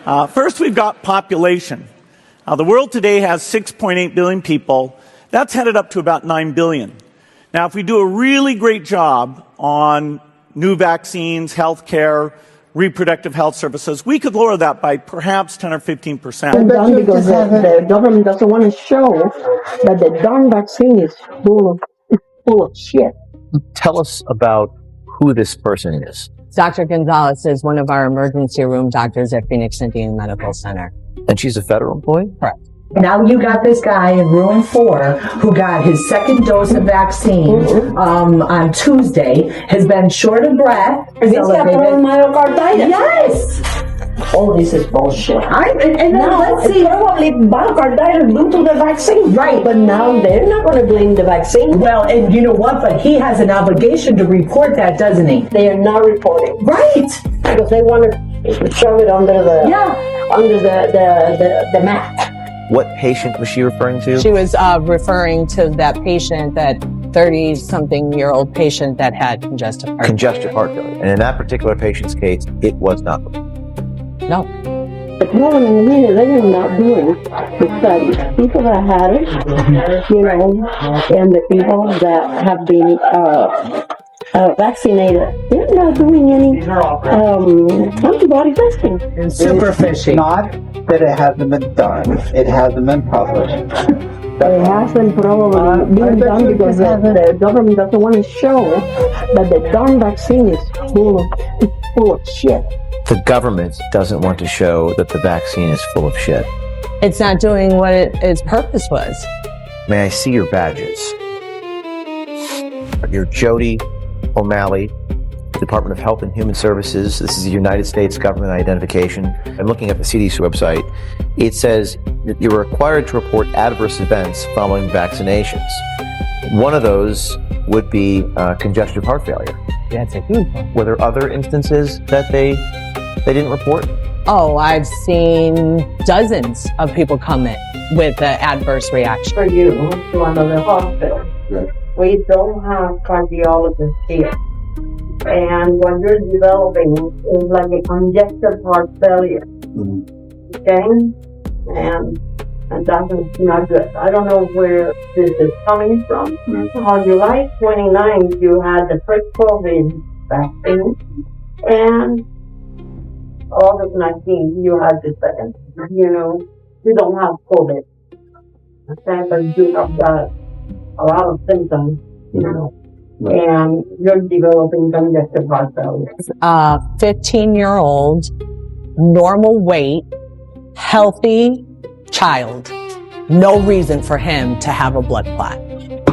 First, we've got population. The world today has 6.8 billion people. That's headed up to about 9 billion. Now, if we do a really great job on new vaccines, healthcare, reproductive health services, we could lower that by perhaps 10 or 15%. Because the government doesn't want to show that the darn vaccine is full of shit. Tell us about who this person is. Dr. Gonzalez is one of our emergency room doctors at Phoenix Indian Medical Center. And she's a federal employee? Correct. Now you got this guy in room 4 who got his second dose of vaccine on Tuesday, has been short of breath. He's got myocarditis. Yes! Oh, this is bullshit. And now let's see. Probably myocarditis due to the vaccine. Right. But now they're not going to blame the vaccine. Well, and you know what? But he has an obligation to report that, doesn't he? They are not reporting. Right. Because they want to shove it under the the mat. What patient was she referring to? She was referring to that patient, that 30-something-year-old patient that had congestive heart failure. And in that particular patient's case, it was not. No. The problem is here, they are not doing the studies. People that had it, and the people that have been vaccinated, they're not doing any antibody testing. It's super fishy. Not that it hasn't been done, it hasn't been published. It hasn't probably been done because the government doesn't want to show that the darn vaccine is full of shit. The government doesn't want to show that the vaccine is full of shit. It's not doing what its purpose was. May I see your badges? You're Jody O'Malley, Department of Health and Human Services. This is the United States government identification. I'm looking at the CDC website. It says that you're required to report adverse events following vaccinations. One of those would be congestive heart failure. That's a huge one. Were there other instances that they didn't report? Oh, I've seen dozens of people come in with an adverse reaction. For you to another hospital, we don't have cardiologists here. And what you're developing is like a congestive heart failure. Okay? And that's not good. I don't know where this is coming from. On July 29th, you had the first COVID vaccine, and August 19th, you had the second. You don't have COVID. Okay, but you have got a lot of symptoms, and you're developing congestive heart failure. 15-year-old, normal weight, healthy child. No reason for him to have a blood clot.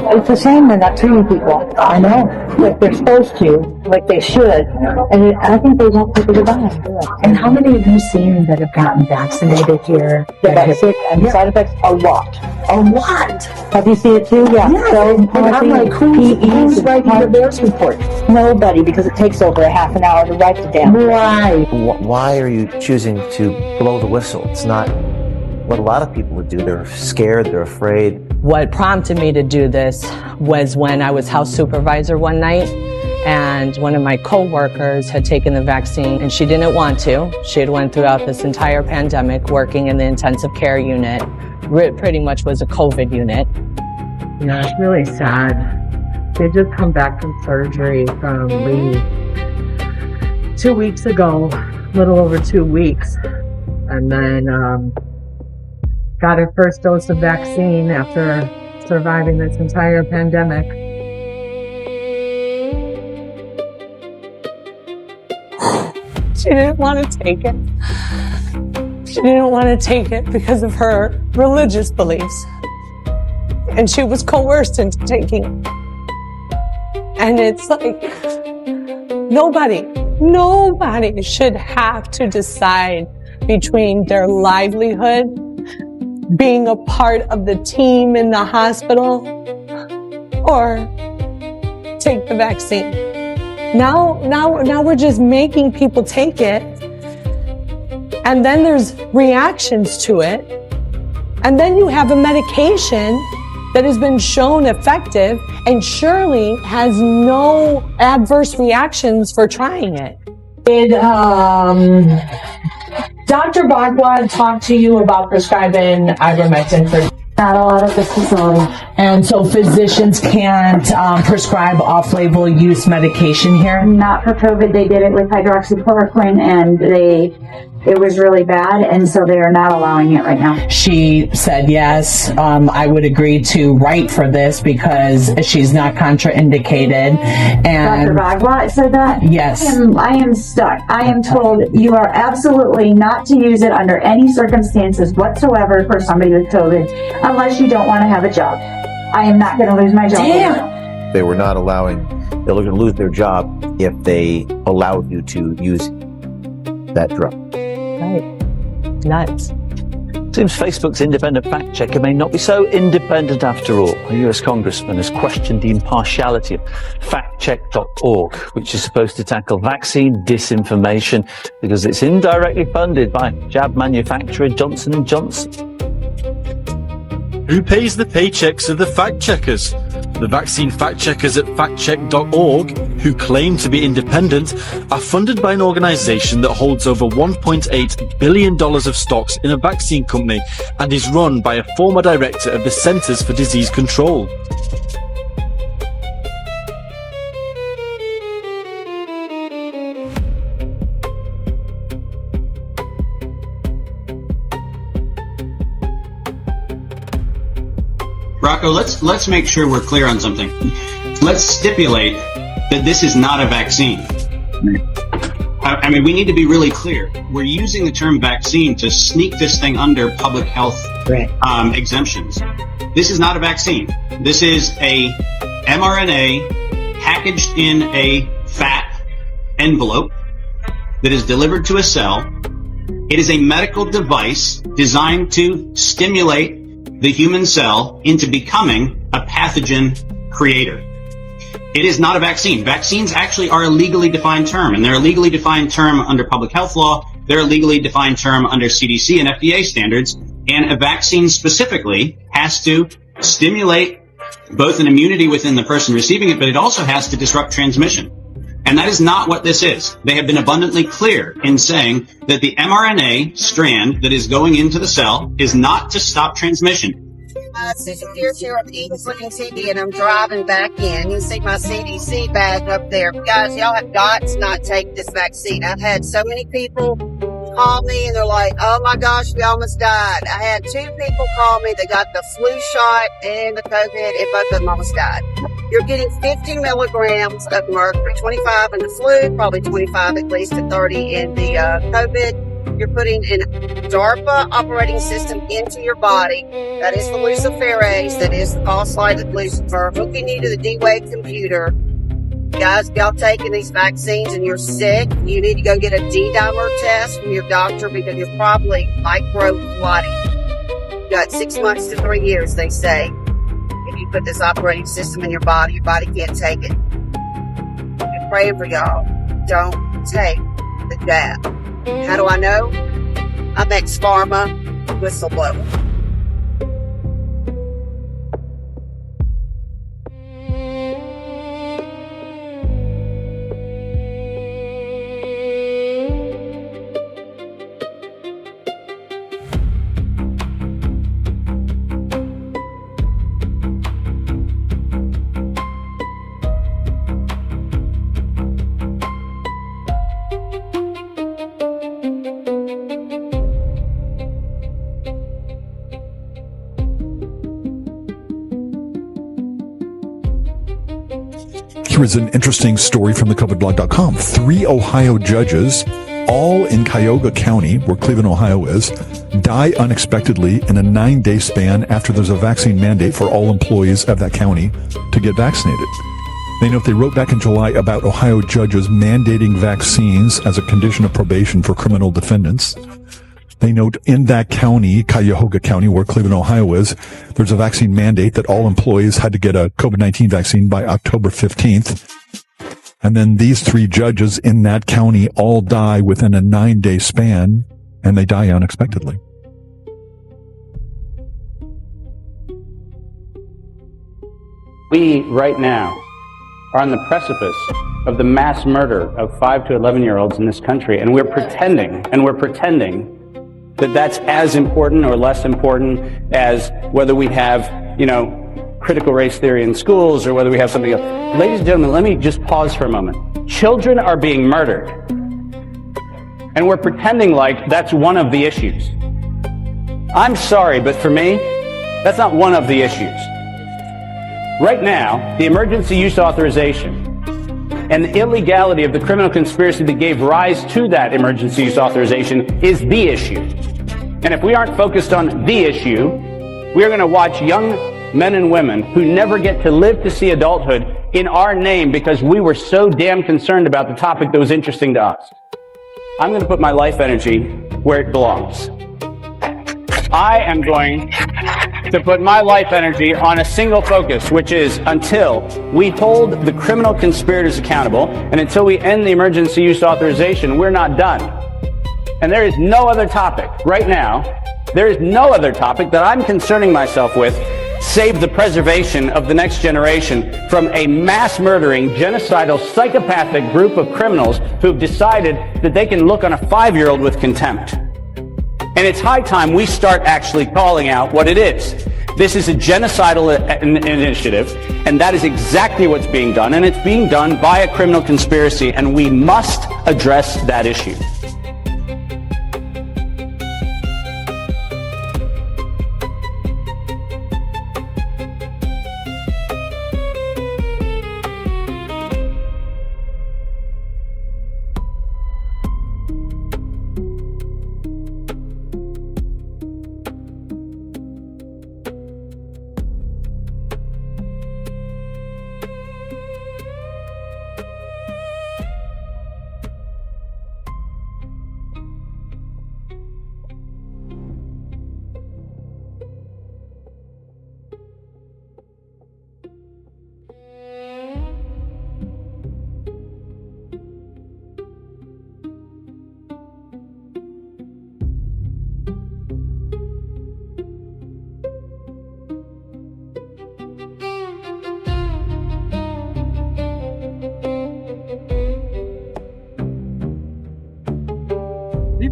It's a shame they're not treating people. I know. Like they're supposed to, like they should. And I think they want people to die. And how many have you seen that have gotten vaccinated here? That are sick and side effects? A lot. A lot. Have you seen it too? Yeah. Yes. So, and I'm like, who's writing the VAERS report? Nobody, because it takes over a half an hour to write the damn. Right. Why are you choosing to blow the whistle? It's not what a lot of people would do. They're scared, they're afraid. What prompted me to do this was when I was house supervisor one night, and one of my co-workers had taken the vaccine, and she didn't want to. She had went throughout this entire pandemic working in the intensive care unit. Pretty much was a COVID unit. Yeah, it's really sad. They just come back from surgery from leave 2 weeks ago, a little over 2 weeks, and then got her first dose of vaccine after surviving this entire pandemic. She didn't want to take it. She didn't want to take it because of her religious beliefs. And she was coerced into taking it. And it's like, nobody should have to decide between their livelihood, being a part of the team in the hospital, or take the vaccine. Now we're just making people take it, and then there's reactions to it, and then you have a medication that has been shown effective and surely has no adverse reactions for trying it. Did Dr. Bagua talked to you about prescribing ivermectin for Not a lot of the facility. and so physicians can't prescribe off-label use medication here? Not for COVID. They did it with hydroxychloroquine, and it was really bad, and so they are not allowing it right now. She said, yes, I would agree to write for this because she's not contraindicated. And Dr. Bagua said that? Yes. I am stuck. I am told you are absolutely not to use it under any circumstances whatsoever for somebody with COVID unless you don't want to have a job. I am not going to lose my job. Damn. They were not allowing, they were going to lose their job if they allowed you to use that drug. Right. Nuts. Seems Facebook's independent fact checker may not be so independent after all. A US congressman has questioned the impartiality of factcheck.org, which is supposed to tackle vaccine disinformation because it's indirectly funded by jab manufacturer Johnson & Johnson. Who pays the paychecks of the fact checkers? The vaccine fact checkers at factcheck.org, who claim to be independent, are funded by an organization that holds over $1.8 billion of stocks in a vaccine company and is run by a former director of the Centers for Disease Control. Rocco, let's make sure we're clear on something. Let's stipulate that this is not a vaccine. I mean, we need to be really clear. We're using the term vaccine to sneak this thing under public health exemptions. This is not a vaccine. This is a mRNA packaged in a fat envelope that is delivered to a cell. It is a medical device designed to stimulate the human cell into becoming a pathogen creator. It is not a vaccine. Vaccines actually are a legally defined term, and they're a legally defined term under public health law. They're a legally defined term under CDC and FDA standards. And a vaccine specifically has to stimulate both an immunity within the person receiving it, but it also has to disrupt transmission. And that is not what this is. They have been abundantly clear in saying that the mRNA strand that is going into the cell is not to stop transmission. Susan Pierce here with Eden's looking TV, and I'm driving back in. You see my CDC badge up there. Guys, y'all have got to not take this vaccine. I've had so many people call me, and they're like, oh my gosh, we almost died. I had 2 people call me. They got the flu shot and the COVID, and both of them almost died. You're getting 50 milligrams of mercury, 25 in the flu, probably 25 at least to 30 in the COVID. You're putting an DARPA operating system into your body. That is the luciferase. That is the phosphorylated Lucifer. Hooking you to the D-Wave computer. Guys, y'all taking these vaccines and you're sick, you need to go get a D-dimer test from your doctor because you're probably micro-clotting. You got 6 months to 3 years, they say. If you put this operating system in your body can't take it. I'm praying for y'all. Don't take the jab. How do I know? I'm ex-pharma whistleblower. Here is an interesting story from thecovidblog.com. 3 Ohio judges, all in Cuyahoga County, where Cleveland, Ohio is, die unexpectedly in a 9-day span after there's a vaccine mandate for all employees of that county to get vaccinated. They note they wrote back in July about Ohio judges mandating vaccines as a condition of probation for criminal defendants. They note in that county, Cuyahoga County, where Cleveland, Ohio is, there's a vaccine mandate that all employees had to get a COVID-19 vaccine by October 15th. And then these 3 judges in that county all die within a 9-day span, and they die unexpectedly. We, right now, are on the precipice of the mass murder of 5 to 11-year-olds in this country, and we're pretending that that's as important or less important as whether we have, critical race theory in schools or whether we have something else. Ladies and gentlemen, let me just pause for a moment. Children are being murdered, and we're pretending like that's one of the issues. I'm sorry, but for me, that's not one of the issues. Right now, the emergency use authorization and the illegality of the criminal conspiracy that gave rise to that emergency use authorization is the issue. And if we aren't focused on the issue, we are going to watch young men and women who never get to live to see adulthood in our name because we were so damn concerned about the topic that was interesting to us. I'm going to put my life energy where it belongs. I am going to put my life energy on a single focus, which is until we hold the criminal conspirators accountable and until we end the emergency use authorization, we're not done. And there is no other topic right now, there is no other topic that I'm concerning myself with save the preservation of the next generation from a mass murdering, genocidal, psychopathic group of criminals who've decided that they can look on a 5-year-old with contempt. And it's high time we start actually calling out what it is. This is a genocidal initiative, and that is exactly what's being done, and it's being done by a criminal conspiracy, and we must address that issue.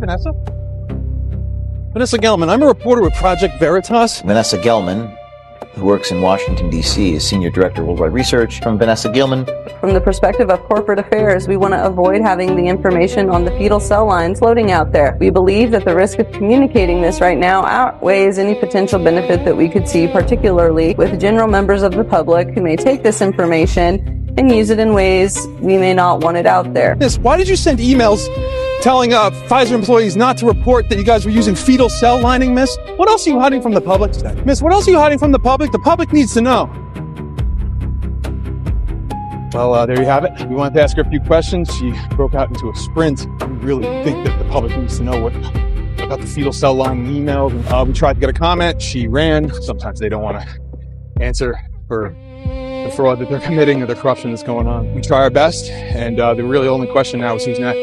Vanessa? Vanessa Gelman, I'm a reporter with Project Veritas. Vanessa Gelman, who works in Washington, D.C., is Senior Director of Worldwide Research. From Vanessa Gelman. From the perspective of corporate affairs, we want to avoid having the information on the fetal cell lines floating out there. We believe that the risk of communicating this right now outweighs any potential benefit that we could see, particularly with general members of the public who may take this information and use it in ways we may not want it out there. Miss, why did you send emails telling Pfizer employees not to report that you guys were using fetal cell lining, Miss? What else are you hiding from the public? Miss, what else are you hiding from the public? The public needs to know. Well, there you have it. We wanted to ask her a few questions. She broke out into a sprint. We really think that the public needs to know about the fetal cell lining emails. We tried to get a comment. She ran. Sometimes they don't want to answer for the fraud that they're committing or the corruption that's going on. We try our best, and the really only question now is who's next.